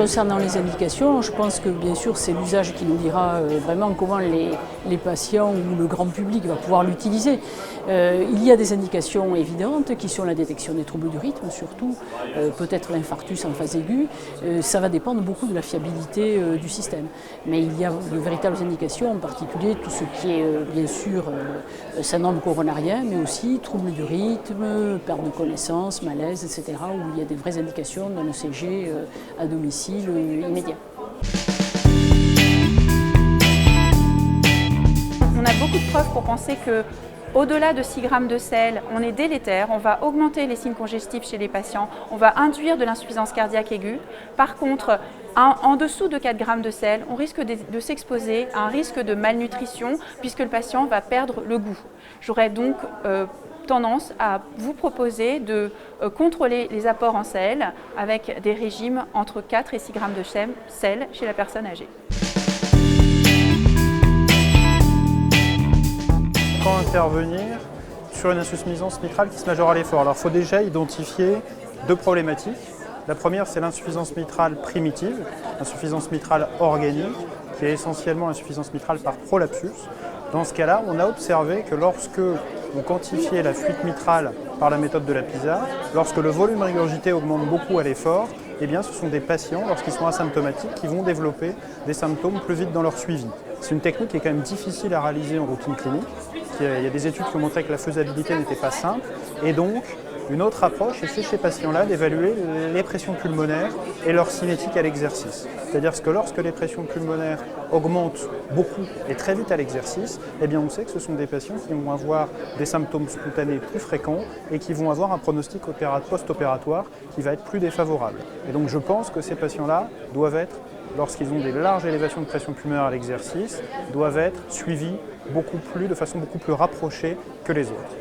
Concernant les indications, je pense que bien sûr c'est l'usage qui nous dira vraiment comment les patients ou le grand public va pouvoir l'utiliser. Il y a des indications évidentes qui sont la détection des troubles du rythme, surtout peut-être l'infarctus en phase aiguë. Ça va dépendre beaucoup de la fiabilité du système. Mais il y a de véritables indications, en particulier tout ce qui est bien sûr syndrome coronarien, mais aussi troubles du rythme, perte de connaissance, malaise, etc., où il y a des vraies indications d'un ECG à domicile immédiat. On a beaucoup de preuves pour penser que au-delà de 6 grammes de sel, on est délétère, on va augmenter les signes congestifs chez les patients, on va induire de l'insuffisance cardiaque aiguë. Par contre, en dessous de 4 grammes de sel, on risque de s'exposer à un risque de malnutrition puisque le patient va perdre le goût. J'aurais donc tendance à vous proposer de contrôler les apports en sel avec des régimes entre 4 et 6 grammes de sel chez la personne âgée. Quand intervenir sur une insuffisance mitrale qui se majeure à l'effort? Alors il faut déjà identifier deux problématiques. La première, c'est l'insuffisance mitrale primitive, l'insuffisance mitrale organique, qui est essentiellement l'insuffisance mitrale par prolapsus. Dans ce cas-là, on a observé que lorsque on quantifiait la fuite mitrale par la méthode de la PISA, lorsque le volume régurgité augmente beaucoup à l'effort, eh bien, ce sont des patients, lorsqu'ils sont asymptomatiques, qui vont développer des symptômes plus vite dans leur suivi. C'est une technique qui est quand même difficile à réaliser en routine clinique. Il y a des études qui ont montré que la faisabilité n'était pas simple. Et donc, une autre approche, c'est chez ces patients-là d'évaluer les pressions pulmonaires et leur cinétique à l'exercice. C'est-à-dire que lorsque les pressions pulmonaires augmentent beaucoup et très vite à l'exercice, eh bien on sait que ce sont des patients qui vont avoir des symptômes spontanés plus fréquents et qui vont avoir un pronostic post-opératoire qui va être plus défavorable. Et donc je pense que ces patients-là doivent être, lorsqu'ils ont des larges élévations de pression pulmonaire à l'exercice, doivent être suivis de façon beaucoup plus rapprochée que les autres.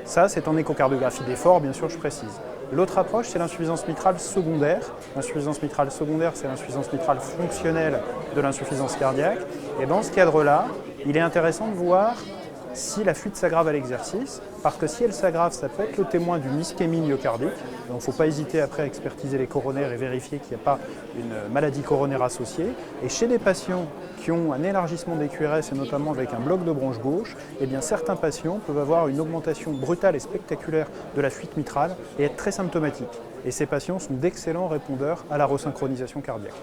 Ça, c'est en échocardiographie d'effort, bien sûr, je précise. L'autre approche, c'est l'insuffisance mitrale secondaire. L'insuffisance mitrale secondaire, c'est l'insuffisance mitrale fonctionnelle de l'insuffisance cardiaque. Et dans ce cadre-là, il est intéressant de voir si la fuite s'aggrave à l'exercice, parce que si elle s'aggrave, ça peut être le témoin d'une ischémie myocardique. Donc il ne faut pas hésiter après à expertiser les coronaires et vérifier qu'il n'y a pas une maladie coronaire associée. Et chez des patients qui ont un élargissement des QRS, et notamment avec un bloc de branche gauche, eh bien certains patients peuvent avoir une augmentation brutale et spectaculaire de la fuite mitrale et être très symptomatiques. Et ces patients sont d'excellents répondeurs à la resynchronisation cardiaque.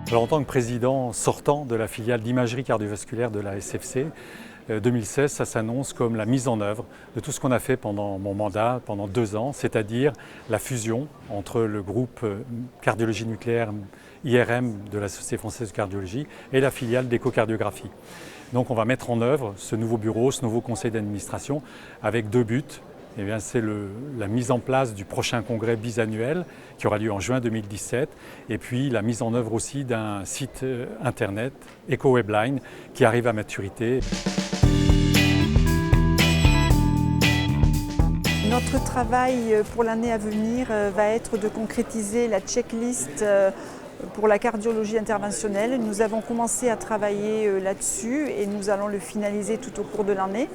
Alors, en tant que président sortant de la filiale d'imagerie cardiovasculaire de la SFC, 2016, ça s'annonce comme la mise en œuvre de tout ce qu'on a fait pendant mon mandat, pendant 2 ans, c'est-à-dire la fusion entre le groupe cardiologie nucléaire IRM de la Société française de cardiologie et la filiale d'échocardiographie. Donc on va mettre en œuvre ce nouveau bureau, ce nouveau conseil d'administration avec 2 buts. Eh bien, c'est la mise en place du prochain congrès bisannuel qui aura lieu en juin 2017 et puis la mise en œuvre aussi d'un site internet EcoWebline qui arrive à maturité. Notre travail pour l'année à venir va être de concrétiser la checklist pour la cardiologie interventionnelle. Nous avons commencé à travailler là-dessus et nous allons le finaliser tout au cours de l'année.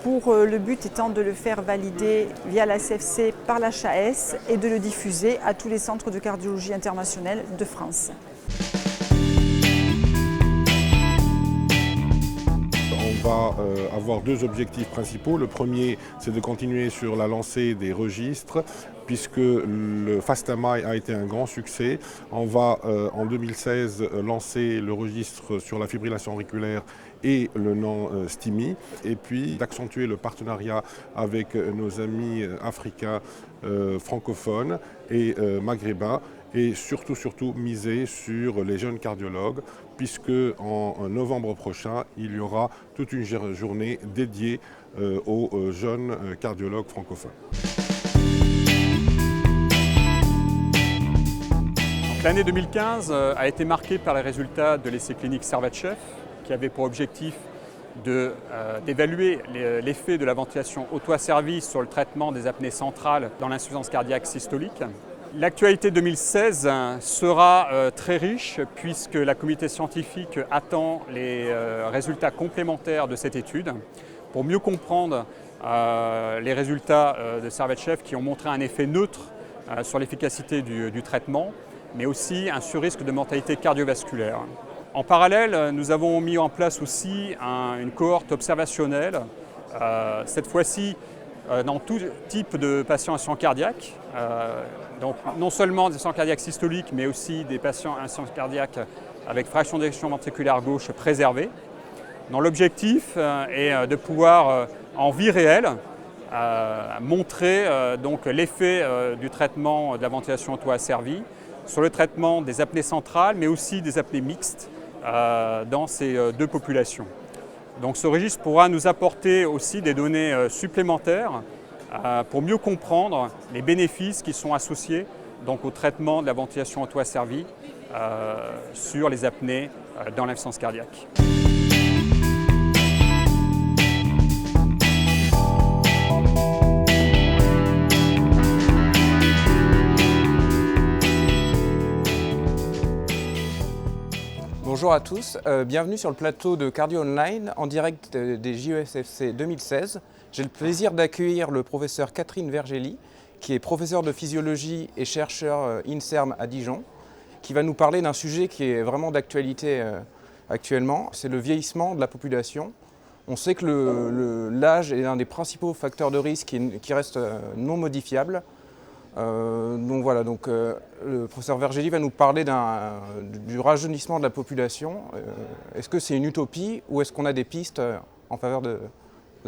Le but étant de le faire valider via la CFC par l'HAS et de le diffuser à tous les centres de cardiologie interventionnelle de France. On va avoir 2 objectifs principaux. Le premier, c'est de continuer sur la lancée des registres, puisque le FAST-AMI a été un grand succès. On va en 2016 lancer le registre sur la fibrillation auriculaire et le non-STIMI, et puis d'accentuer le partenariat avec nos amis africains francophones et maghrébins, et surtout miser sur les jeunes cardiologues, puisque en novembre prochain, il y aura toute une journée dédiée aux jeunes cardiologues francophones. L'année 2015 a été marquée par les résultats de l'essai clinique Servat-Chef, qui avait pour objectif d'évaluer l'effet de la ventilation auto-asservie sur le traitement des apnées centrales dans l'insuffisance cardiaque systolique. L'actualité 2016 sera très riche puisque la communauté scientifique attend les résultats complémentaires de cette étude pour mieux comprendre les résultats de Servette-Chef qui ont montré un effet neutre sur l'efficacité du traitement, mais aussi un surrisque de mortalité cardiovasculaire. En parallèle, nous avons mis en place aussi une cohorte observationnelle, cette fois-ci dans tout type de patients insuffisants cardiaques, donc non seulement des insuffisants cardiaques systoliques, mais aussi des patients insuffisants cardiaques avec fraction d'éjection ventriculaire gauche préservée, dont l'objectif est de pouvoir, en vie réelle, montrer donc l'effet du traitement de la ventilation auto-asservie sur le traitement des apnées centrales, mais aussi des apnées mixtes dans ces deux populations. Donc ce registre pourra nous apporter aussi des données supplémentaires pour mieux comprendre les bénéfices qui sont associés donc, au traitement de la ventilation auto-asservie sur les apnées dans l'insuffisance cardiaque. Bonjour à tous, bienvenue sur le plateau de Cardio Online en direct des JESFC 2016. J'ai le plaisir d'accueillir le professeur Catherine Vergelli, qui est professeure de physiologie et chercheur INSERM à Dijon, qui va nous parler d'un sujet qui est vraiment d'actualité actuellement, c'est le vieillissement de la population. On sait que l'âge est un des principaux facteurs de risque qui reste non modifiable. Donc voilà, le professeur Vergelli va nous parler du rajeunissement de la population. Est-ce que c'est une utopie ou est-ce qu'on a des pistes en faveur de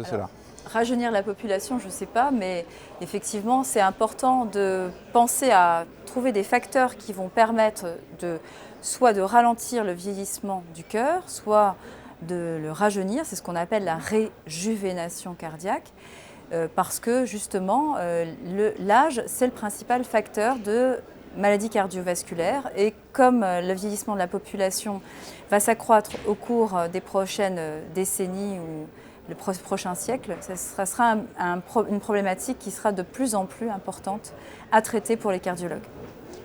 cela? Rajeunir la population, je ne sais pas, mais effectivement, c'est important de penser à trouver des facteurs qui vont permettre soit de ralentir le vieillissement du cœur, soit de le rajeunir. C'est ce qu'on appelle la réjuvénation cardiaque. Parce que justement, l'âge, c'est le principal facteur de maladies cardiovasculaires et comme le vieillissement de la population va s'accroître au cours des prochaines décennies ou le prochain siècle, ça sera une problématique qui sera de plus en plus importante à traiter pour les cardiologues.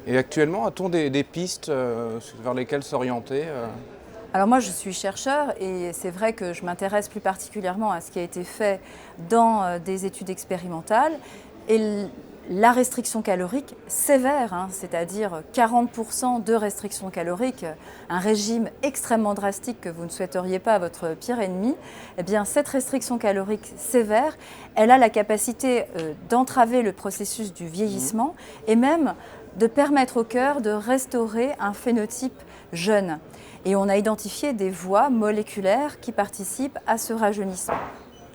Et actuellement, a-t-on des pistes vers lesquelles s'orienter Alors moi je suis chercheur et c'est vrai que je m'intéresse plus particulièrement à ce qui a été fait dans des études expérimentales et la restriction calorique sévère, c'est-à-dire 40% de restriction calorique, un régime extrêmement drastique que vous ne souhaiteriez pas à votre pire ennemi, eh bien cette restriction calorique sévère, elle a la capacité d'entraver le processus du vieillissement et même de permettre au cœur de restaurer un phénotype jeune. Et on a identifié des voies moléculaires qui participent à ce rajeunissement.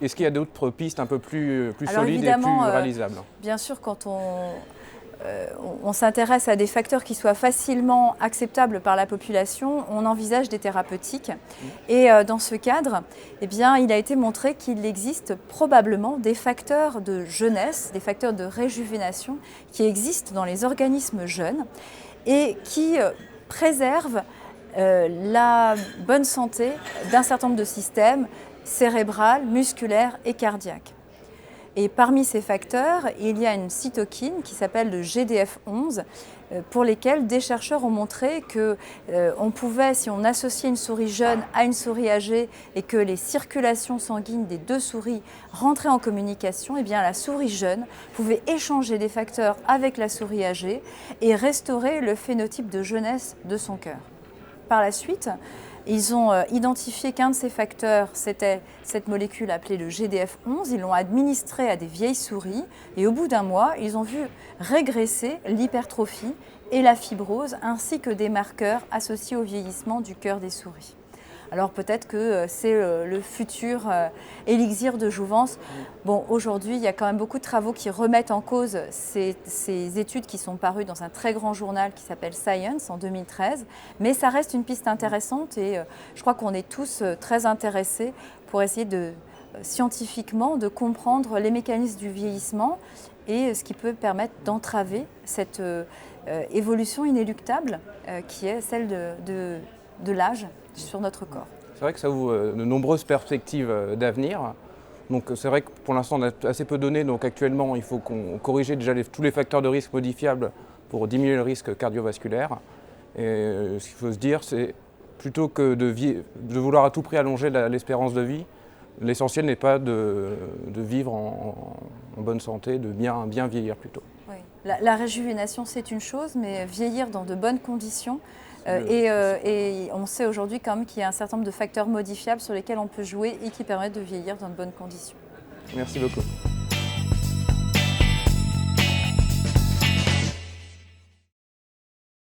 Est-ce qu'il y a d'autres pistes un peu plus solides et plus réalisables? Bien sûr, quand on s'intéresse à des facteurs qui soient facilement acceptables par la population, on envisage des thérapeutiques. Et dans ce cadre, eh bien, il a été montré qu'il existe probablement des facteurs de jeunesse, des facteurs de réjuvénation qui existent dans les organismes jeunes et qui préservent la bonne santé d'un certain nombre de systèmes cérébral, musculaire et cardiaque. Et parmi ces facteurs, il y a une cytokine qui s'appelle le GDF11 pour lesquels des chercheurs ont montré qu'on pouvait, si on associait une souris jeune à une souris âgée et que les circulations sanguines des deux souris rentraient en communication, eh bien la souris jeune pouvait échanger des facteurs avec la souris âgée et restaurer le phénotype de jeunesse de son cœur. Par la suite, ils ont identifié qu'un de ces facteurs, c'était cette molécule appelée le GDF11. Ils l'ont administré à des vieilles souris et au bout d'un mois, ils ont vu régresser l'hypertrophie et la fibrose ainsi que des marqueurs associés au vieillissement du cœur des souris. Alors peut-être que c'est le futur élixir de jouvence. Bon, aujourd'hui, il y a quand même beaucoup de travaux qui remettent en cause ces études qui sont parues dans un très grand journal qui s'appelle Science en 2013. Mais ça reste une piste intéressante et je crois qu'on est tous très intéressés pour essayer scientifiquement de comprendre les mécanismes du vieillissement et ce qui peut permettre d'entraver cette évolution inéluctable qui est celle de l'âge sur notre corps. C'est vrai que ça ouvre de nombreuses perspectives d'avenir. Donc c'est vrai que pour l'instant on a assez peu de données, donc actuellement il faut qu'on corrige déjà tous les facteurs de risque modifiables pour diminuer le risque cardiovasculaire. Et ce qu'il faut se dire, c'est plutôt que de vouloir à tout prix allonger l'espérance de vie, l'essentiel n'est pas de vivre en bonne santé, de bien vieillir plutôt. Oui. La réjuvénation, c'est une chose, mais vieillir dans de bonnes conditions. Et on sait aujourd'hui quand même qu'il y a un certain nombre de facteurs modifiables sur lesquels on peut jouer et qui permettent de vieillir dans de bonnes conditions. Merci beaucoup.